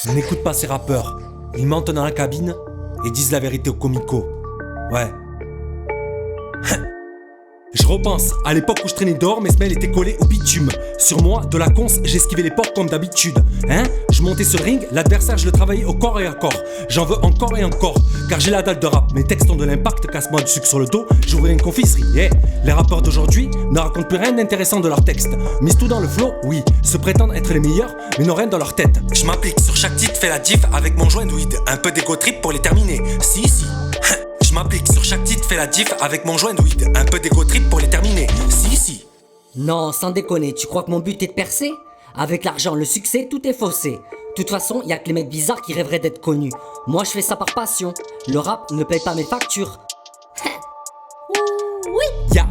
N'écoute pas ces rappeurs. Ils mentent dans la cabine et disent la vérité aux comicos. Ouais. Je repense à l'époque où je traînais dehors, mes semelles étaient collées au bitume. Sur moi, de la conce, j'esquivais les porcs comme d'habitude. Je montais sur le ring, l'adversaire je le travaillais au corps et à corps. J'en veux encore et encore, car j'ai la dalle de rap. Mes textes ont de l'impact, casse-moi du sucre sur le dos, j'ouvrais une confiserie. Les rappeurs d'aujourd'hui ne racontent plus rien d'intéressant de leurs textes. Misent tout dans le flow, oui, se prétendent être les meilleurs, mais n'ont rien dans leur tête. Je m'applique sur chaque titre, fais la diff avec mon joint de weed. Un peu d'égo trip pour les terminer. Si. Je m'applique sur chaque titre, fais la diff avec mon joint de weed. Un peu d'égo trip pour les terminer. Si. Non, sans déconner, tu crois que mon but est de percer? Avec l'argent, le succès, tout est faussé. De toute façon, y'a que les mecs bizarres qui rêveraient d'être connus. Moi, je fais ça par passion. Le rap ne paye pas mes factures. Ya.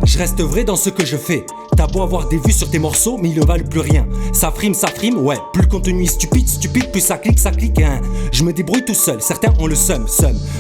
Je reste vrai dans ce que je fais. T'as beau avoir des vues sur tes morceaux, mais ils ne valent plus rien. Ça frime, ouais. Plus le contenu est stupide, plus ça clique, hein. Je me débrouille tout seul, certains ont le seum.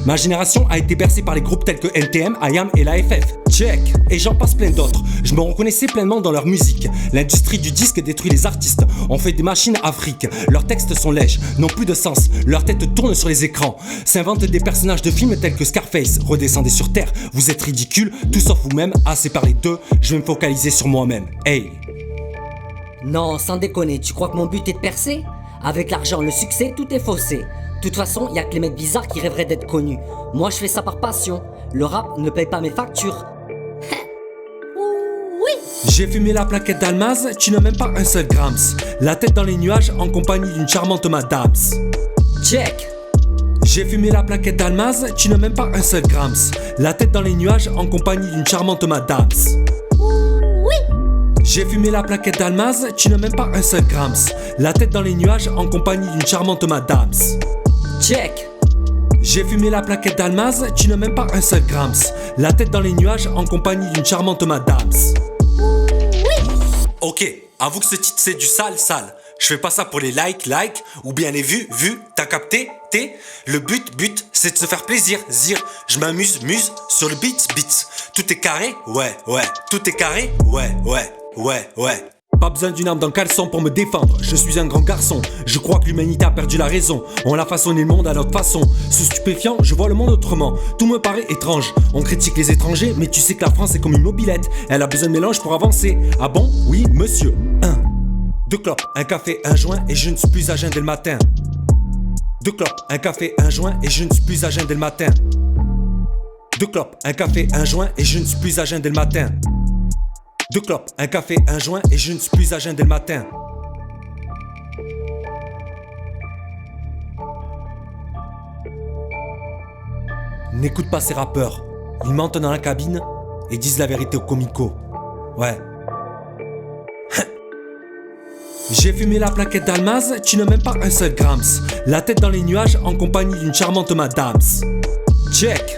Ma génération a été bercée par les groupes tels que NTM, IAM et l'AFF. Check, et j'en passe plein d'autres. Je me reconnaissais pleinement dans leur musique. L'industrie du disque détruit les artistes. On fait des machines à fric. Leurs textes sont lèges, n'ont plus de sens. Leur tête tourne sur les écrans. S'inventent des personnages de films tels que Scarface. Redescendez sur terre, vous êtes ridicules. Tout sauf vous-même, assez parlé d'eux. Je vais me focaliser sur moi-même. Hey. Non, sans déconner, tu crois que mon but est de percer? Avec l'argent, le succès, tout est faussé. De toute façon, y'a que les mecs bizarres qui rêveraient d'être connus. Moi, je fais ça par passion. Le rap ne paye pas mes factures. J'ai fumé la plaquette d'Almaz, tu n'as même pas un seul grams. La tête dans les nuages en compagnie d'une charmante madame. Check. J'ai fumé la plaquette d'Almaz, tu n'as même pas un seul grams. La tête dans les nuages en compagnie d'une charmante madame. J'ai fumé la plaquette d'Almaz, tu n'as même pas un seul grams. La tête dans les nuages en compagnie d'une charmante madame. Check. J'ai fumé la plaquette d'Almaz, tu n'as même pas un seul grams. La tête dans les nuages en compagnie d'une charmante madame. Ok, avoue que ce titre c'est du sale. Je fais pas ça pour les likes, ou bien les vues, t'as capté, Le but, c'est de se faire plaisir, zir. Je m'amuse, sur le beat. Tout est carré, ouais. Tout est carré, ouais. Pas besoin d'une arme dans le caleçon pour me défendre. Je suis un grand garçon. Je crois que l'humanité a perdu la raison. On a façonné le monde à notre façon. Sous stupéfiant, je vois le monde autrement. Tout me paraît étrange. On critique les étrangers, mais tu sais que la France est comme une mobilette. Elle a besoin de mélange pour avancer. Ah bon? Oui, monsieur. 2 clopes, un café, un joint et je ne suis plus à jeun dès le matin. 2 clopes, un café, un joint et je ne suis plus à jeun dès le matin. 2 clopes, un café, un joint et je ne suis plus à jeun dès le matin. 2 clopes, un café, un joint et je ne suis plus à jeun dès le matin. N'écoute pas ces rappeurs. Ils mentent dans la cabine et disent la vérité aux comicos. Ouais. J'ai fumé la plaquette d'Almaz, tu n'as même pas un seul grams. La tête dans les nuages en compagnie d'une charmante madame. Check.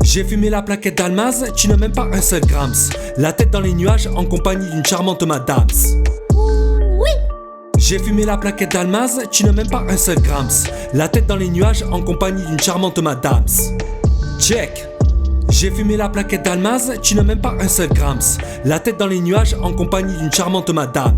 J'ai fumé la plaquette d'Almaz, tu n'as même pas un seul grams. La tête dans les nuages en compagnie d'une charmante madame. J'ai fumé la plaquette d'Almaz, tu n'as même pas un seul grams. La tête dans les nuages en compagnie d'une charmante madame. Check. J'ai fumé la plaquette d'Almaz, tu n'as même pas un seul grams. La tête dans les nuages en compagnie d'une charmante madame.